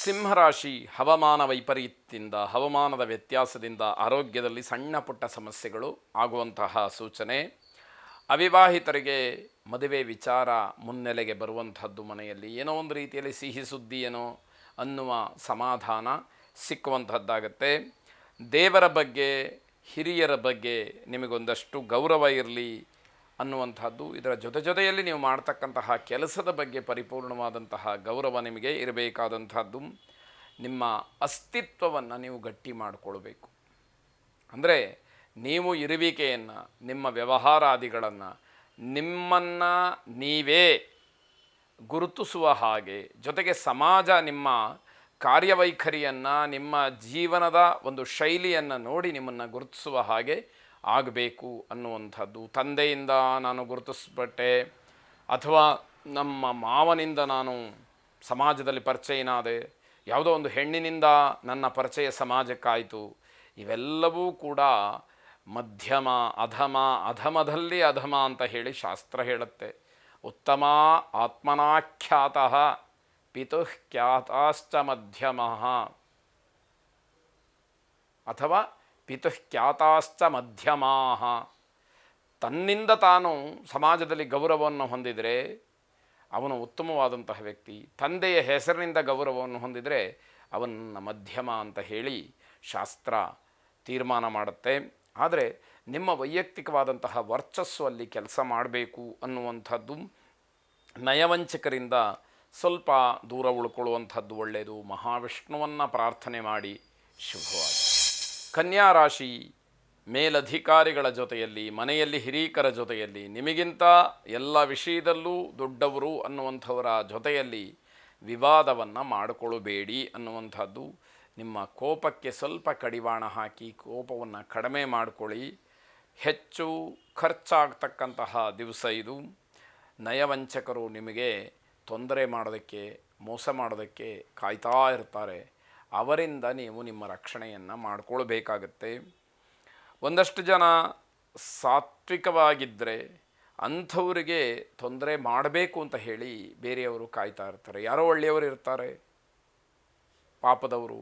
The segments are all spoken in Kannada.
ಸಿಂಹರಾಶಿ ಹವಾಮಾನ ವೈಪರೀತ್ಯದಿಂದ ಹವಾಮಾನದ ವ್ಯತ್ಯಾಸದಿಂದ ಆರೋಗ್ಯದಲ್ಲಿ ಸಣ್ಣ ಪುಟ್ಟ ಸಮಸ್ಯೆಗಳು ಆಗುವಂತಹ ಸೂಚನೆ. ಅವಿವಾಹಿತರಿಗೆ ಮದುವೆ ವಿಚಾರ ಮುನ್ನೆಲೆಗೆ ಬರುವಂಥದ್ದು, ಮನೆಯಲ್ಲಿ ಏನೋ ಒಂದು ರೀತಿಯಲ್ಲಿ ಸಿಹಿ ಸುದ್ದಿ ಏನೋ ಅನ್ನುವ ಸಮಾಧಾನ ಸಿಕ್ಕುವಂಥದ್ದಾಗತ್ತೆ. ದೇವರ ಬಗ್ಗೆ ಹಿರಿಯರ ಬಗ್ಗೆ ನಿಮಗೊಂದಷ್ಟು ಗೌರವ ಇರಲಿ ಅನ್ನುವಂಥದ್ದು. ಇದರ ಜೊತೆಯಲ್ಲಿ ನೀವು ಮಾಡ್ತಕ್ಕಂತಹ ಕೆಲಸದ ಬಗ್ಗೆ ಪರಿಪೂರ್ಣವಾದಂತಹ ಗೌರವ ನಿಮಗೆ ಇರಬೇಕಾದಂಥದ್ದು. ನಿಮ್ಮ ಅಸ್ತಿತ್ವವನ್ನು ನೀವು ಗಟ್ಟಿ ಮಾಡಿಕೊಳ್ಬೇಕು. ಅಂದರೆ ನೀವು ಇರುವಿಕೆಯನ್ನು, ನಿಮ್ಮ ವ್ಯವಹಾರಾದಿಗಳನ್ನು, ನಿಮ್ಮನ್ನು ನೀವೇ ಗುರುತಿಸುವ ಹಾಗೆ, ಜೊತೆಗೆ ಸಮಾಜ ನಿಮ್ಮ ಕಾರ್ಯವೈಖರಿಯನ್ನು, ನಿಮ್ಮ ಜೀವನದ ಒಂದು ಶೈಲಿಯನ್ನು ನೋಡಿ ನಿಮ್ಮನ್ನು ಗುರುತಿಸುವ ಹಾಗೆ ಆಗಬೇಕು ಅನ್ನುವಂಥದ್ದು. ತಂದೆಯಿಂದ ನಾನು ಗುರುತಿಸ್ಬಿಟ್ಟೆ, ಅಥವಾ ನಮ್ಮ ಮಾವನಿಂದ ನಾನು ಸಮಾಜದಲ್ಲಿ ಪರಿಚಯನಾದೆ, ಯಾವುದೋ ಒಂದು ಹೆಣ್ಣಿನಿಂದ ನನ್ನ ಪರಿಚಯ ಸಮಾಜಕ್ಕಾಯಿತು, ಇವೆಲ್ಲವೂ ಕೂಡ ಮಧ್ಯಮ, ಅಧಮ, ಅಧಮದಲ್ಲಿ ಅಧಮ ಅಂತ ಹೇಳಿ ಶಾಸ್ತ್ರ ಹೇಳುತ್ತೆ. ಉತ್ತಮ ಆತ್ಮನಾಖ್ಯಾತಃ ಪಿತುಃ ಖ್ಯಾತಾಶ್ಚ ಮಧ್ಯಮಃ, ಅಥವಾ ಪಿತುಃ ಖ್ಯಾತಾಶ್ಚ ಮಧ್ಯಮಾಃ. ತನ್ನಿಂದ ತಾನು ಸಮಾಜದಲ್ಲಿ ಗೌರವವನ್ನು ಹೊಂದಿದರೆ ಅವನು ಉತ್ತಮವಾದಂತಹ ವ್ಯಕ್ತಿ, ತಂದೆಯ ಹೆಸರಿನಿಂದ ಗೌರವವನ್ನು ಹೊಂದಿದರೆ ಅವನನ್ನು ಮಧ್ಯಮ ಅಂತ ಹೇಳಿ ಶಾಸ್ತ್ರ ತೀರ್ಮಾನ ಮಾಡುತ್ತೆ. ಆದರೆ ನಿಮ್ಮ ವೈಯಕ್ತಿಕವಾದಂತಹ ವರ್ಚಸ್ಸು ಅಲ್ಲಿ ಕೆಲಸ ಮಾಡಬೇಕು ಅನ್ನುವಂಥದ್ದು. ನಯವಂಚಕರಿಂದ ಸ್ವಲ್ಪ ದೂರ ಉಳ್ಕೊಳ್ಳುವಂಥದ್ದು ಒಳ್ಳೆಯದು. ಮಹಾವಿಷ್ಣುವನ್ನು ಪ್ರಾರ್ಥನೆ ಮಾಡಿ ಶುಭವಾಗಿ. ಕನ್ಯಾ ರಾಶಿ ಮೇಲಧಿಕಾರಿಗಳ ಜೊತೆಯಲ್ಲಿ, ಮನೆಯಲ್ಲಿ ಹಿರೀಕರ ಜೊತೆಯಲ್ಲಿ, ನಿಮಗಿಂತ ಎಲ್ಲ ವಿಷಯದಲ್ಲೂ ದೊಡ್ಡವರು ಅನ್ನುವಂಥವರ ಜೊತೆಯಲ್ಲಿ ವಿವಾದವನ್ನು ಮಾಡಿಕೊಳ್ಳಬೇಡಿ ಅನ್ನುವಂಥದ್ದು. ನಿಮ್ಮ ಕೋಪಕ್ಕೆ ಸ್ವಲ್ಪ ಕಡಿವಾಣ ಹಾಕಿ ಕೋಪವನ್ನು ಕಡಿಮೆ ಮಾಡಿಕೊಳ್ಳಿ. ಹೆಚ್ಚು ಖರ್ಚಾಗ್ತಕ್ಕಂತಹ ದಿವಸ ಇದು. ನಯವಂಚಕರು ನಿಮಗೆ ತೊಂದರೆ ಮಾಡೋದಕ್ಕೆ, ಮೋಸ ಮಾಡೋದಕ್ಕೆ ಕಾಯ್ತಾ ಇರ್ತಾರೆ. ಅವರಿಂದ ನೀವು ನಿಮ್ಮ ರಕ್ಷಣೆಯನ್ನು ಮಾಡಿಕೊಳ್ಬೇಕಾಗತ್ತೆ. ಒಂದಷ್ಟು ಜನ ಸಾತ್ವಿಕವಾಗಿದ್ದರೆ ಅಂಥವರಿಗೆ ತೊಂದರೆ ಮಾಡಬೇಕು ಅಂತ ಹೇಳಿ ಬೇರೆಯವರು ಕಾಯ್ತಾ ಇರ್ತಾರೆ. ಯಾರೋ ಒಳ್ಳೆಯವರು ಇರ್ತಾರೆ, ಪಾಪದವರು,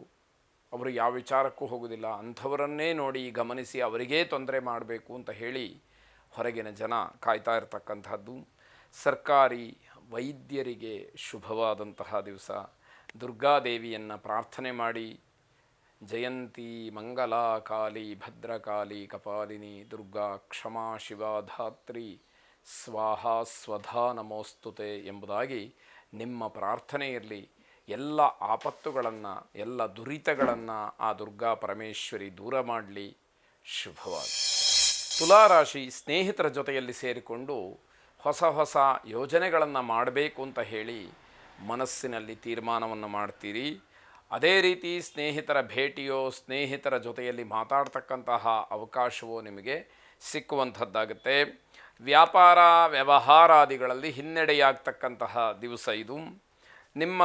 ಅವರು ಯಾವ ವಿಚಾರಕ್ಕೂ ಹೋಗೋದಿಲ್ಲ. ಅಂಥವರನ್ನೇ ನೋಡಿ ಗಮನಿಸಿ ಅವರಿಗೇ ತೊಂದರೆ ಮಾಡಬೇಕು ಅಂತ ಹೇಳಿ ಹೊರಗಿನ ಜನ ಕಾಯ್ತಾ ಇರ್ತಕ್ಕಂಥದ್ದು. ಸರ್ಕಾರಿ ವೈದ್ಯರಿಗೆ ಶುಭವಾದಂತಹ ದಿವಸ. ದುರ್ಗಾದೇವಿಯನ್ನು ಪ್ರಾರ್ಥನೆ ಮಾಡಿ. ಜಯಂತಿ ಮಂಗಲಾ ಕಾಳಿ ಭದ್ರಕಾಳಿ ಕಪಾಲಿನಿ ದುರ್ಗಾ ಕ್ಷಮಾ ಶಿವಾ ಧಾತ್ರಿ ಸ್ವಾಹಾ ಸ್ವಧಾ ನಮೋಸ್ತುತೆ ಎಂಬುದಾಗಿ ನಿಮ್ಮ ಪ್ರಾರ್ಥನೆ ಇರಲಿ. ಎಲ್ಲ ಆಪತ್ತುಗಳನ್ನು, ಎಲ್ಲ ದುರಿತಗಳನ್ನು ಆ ದುರ್ಗಾ ಪರಮೇಶ್ವರಿ ದೂರ ಮಾಡಲಿ. ಶುಭವಾಗಿ. ತುಲಾರಾಶಿ ಸ್ನೇಹಿತರ ಜೊತೆಯಲ್ಲಿ ಸೇರಿಕೊಂಡು ಹೊಸ ಹೊಸ ಯೋಜನೆಗಳನ್ನು ಮಾಡಬೇಕು ಅಂತ ಹೇಳಿ ಮನಸ್ಸಿನಲ್ಲಿ ತೀರ್ಮಾನವನ್ನು ಮಾಡ್ತೀರಿ. ಅದೇ ರೀತಿ ಸ್ನೇಹಿತರ ಭೇಟಿಯೋ, ಸ್ನೇಹಿತರ ಜೊತೆಯಲ್ಲಿ ಮಾತಾಡ್ತಕ್ಕಂತಹ ಅವಕಾಶವೋ ನಿಮಗೆ ಸಿಕ್ಕುವಂಥದ್ದಾಗುತ್ತೆ. ವ್ಯಾಪಾರ ವ್ಯವಹಾರಾದಿಗಳಲ್ಲಿ ಹಿನ್ನಡೆಯಾಗ್ತಕ್ಕಂತಹ ದಿವಸ ಇದು. ನಿಮ್ಮ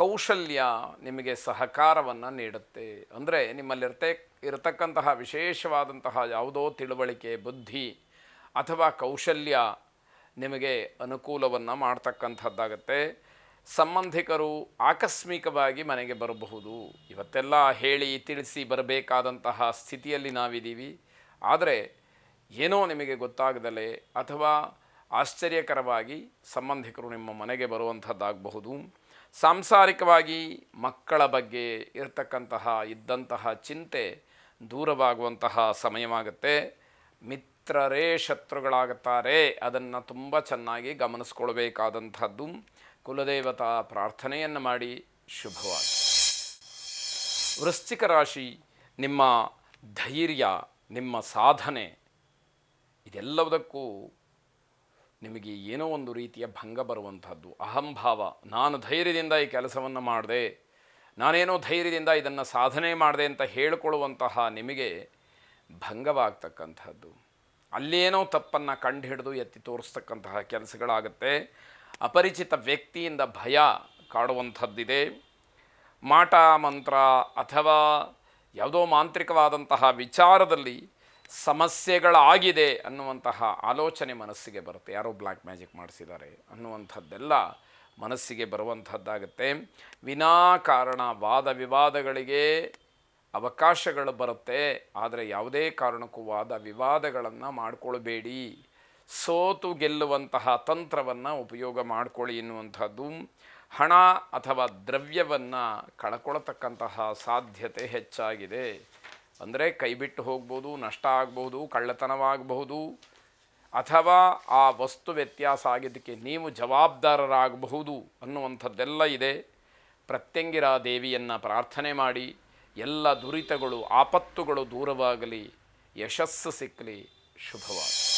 ಕೌಶಲ್ಯ ನಿಮಗೆ ಸಹಕಾರವನ್ನು ನೀಡುತ್ತೆ. ಅಂದರೆ ನಿಮ್ಮಲ್ಲಿ ಇರತಕ್ಕಂತಹ ವಿಶೇಷವಾದಂತಹ ಯಾವುದೋ ತಿಳುವಳಿಕೆ, ಬುದ್ಧಿ ಅಥವಾ ಕೌಶಲ್ಯ ನಿಮಗೆ ಅನುಕೂಲವನ್ನು ಮಾಡ್ತಕ್ಕಂಥದ್ದಾಗತ್ತೆ. ಸಂಬಂಧಿಕರು ಆಕಸ್ಮಿಕವಾಗಿ ಮನೆಗೆ ಬರಬಹುದು. ಇವತ್ತೆಲ್ಲ ಹೇಳಿ ತಿಳಿಸಿ ಬರಬೇಕಾದಂತಹ ಸ್ಥಿತಿಯಲ್ಲಿ ನಾವಿದ್ದೀವಿ. ಆದರೆ ಏನೋ ನಿಮಗೆ ಗೊತ್ತಾಗದಲೇ ಅಥವಾ ಆಶ್ಚರ್ಯಕರವಾಗಿ ಸಂಬಂಧಿಕರು ನಿಮ್ಮ ಮನೆಗೆ ಬರುವಂಥದ್ದಾಗಬಹುದು. ಸಾಂಸಾರಿಕವಾಗಿ ಮಕ್ಕಳ ಬಗ್ಗೆ ಇದ್ದಂತಹ ಚಿಂತೆ ದೂರವಾಗುವಂತಹ ಸಮಯವಾಗುತ್ತೆ. ಮಿತ್ರರೇ ಶತ್ರುಗಳಾಗುತ್ತಾರೆ, ಅದನ್ನು ತುಂಬ ಚೆನ್ನಾಗಿ ಗಮನಿಸ್ಕೊಳ್ಬೇಕಾದಂಥದ್ದು. ಕುಲದೇವತಾ ಪ್ರಾರ್ಥನೆಯನ್ನು ಮಾಡಿ. ಶುಭವಾಗಿ. ವೃಶ್ಚಿಕ ರಾಶಿ ನಿಮ್ಮ ಧೈರ್ಯ, ನಿಮ್ಮ ಸಾಧನೆ, ಇದೆಲ್ಲದಕ್ಕೂ ನಿಮಗೆ ಏನೋ ಒಂದು ರೀತಿಯ ಭಂಗ ಬರುವಂಥದ್ದು. ಅಹಂಭಾವ, ನಾನು ಧೈರ್ಯದಿಂದ ಈ ಕೆಲಸವನ್ನು ಮಾಡಿದೆ, ನಾನೇನೋ ಧೈರ್ಯದಿಂದ ಇದನ್ನು ಸಾಧನೆ ಮಾಡಿದೆ ಅಂತ ಹೇಳಿಕೊಳ್ಳುವಂತಹ ನಿಮಗೆ ಭಂಗವಾಗ್ತಕ್ಕಂಥದ್ದು. ಅಲ್ಲೇನೋ ತಪ್ಪನ್ನು ಕಂಡುಹಿಡಿದು ಎತ್ತಿ ತೋರಿಸ್ತಕ್ಕಂತಹ ಕೆಲಸಗಳಾಗುತ್ತೆ. ಅಪರಿಚಿತ ವ್ಯಕ್ತಿಯಿಂದ ಭಯ ಕಾಡುವಂಥದ್ದಿದೆ. ಮಾಟ ಮಂತ್ರ ಅಥವಾ ಯಾವುದೋ ಮಾಂತ್ರಿಕವಾದಂತಹ ವಿಚಾರದಲ್ಲಿ ಸಮಸ್ಯೆಗಳಾಗಿದೆ ಅನ್ನುವಂತಹ ಆಲೋಚನೆ ಮನಸ್ಸಿಗೆ ಬರುತ್ತೆ. ಯಾರೋ ಬ್ಲ್ಯಾಕ್ ಮ್ಯಾಜಿಕ್ ಮಾಡಿಸಿದ್ದಾರೆ ಅನ್ನುವಂಥದ್ದೆಲ್ಲ ಮನಸ್ಸಿಗೆ ಬರುವಂಥದ್ದಾಗತ್ತೆ. ವಿನಾಕಾರಣ ವಾದ ವಿವಾದಗಳಿಗೆ ಅವಕಾಶಗಳು ಬರುತ್ತೆ. ಆದರೆ ಯಾವುದೇ ಕಾರಣಕ್ಕೂ ವಾದ ವಿವಾದಗಳನ್ನು ಮಾಡಿಕೊಳ್ಬೇಡಿ. ಸೋತು ಗೆಲ್ಲುವಂತಹ ತಂತ್ರವನ್ನು ಉಪಯೋಗ ಮಾಡಿಕೊಳ್ಳಿ ಎನ್ನುವಂಥದ್ದು. ಹಣ ಅಥವಾ ದ್ರವ್ಯವನ್ನು ಕಳ್ಕೊಳ್ತಕ್ಕಂತಹ ಸಾಧ್ಯತೆ ಹೆಚ್ಚಾಗಿದೆ. ಅಂದರೆ ಕೈಬಿಟ್ಟು ಹೋಗ್ಬೋದು, ನಷ್ಟ ಆಗ್ಬೋದು, ಕಳ್ಳತನವಾಗಬಹುದು, ಅಥವಾ ಆ ವಸ್ತು ವ್ಯತ್ಯಾಸ ಆಗಿದ್ದಕ್ಕೆ ನೀವು ಜವಾಬ್ದಾರರಾಗಬಹುದು ಅನ್ನುವಂಥದ್ದೆಲ್ಲ ಇದೆ. ಪ್ರತ್ಯಂಗಿರಾ ದೇವಿಯನ್ನು ಪ್ರಾರ್ಥನೆ ಮಾಡಿ ಎಲ್ಲ ದುರಿತಗಳು ಆಪತ್ತುಗಳು ದೂರವಾಗಲಿ, ಯಶಸ್ಸು ಸಿಕ್ಕಲಿ. ಶುಭವಾಗಲಿ.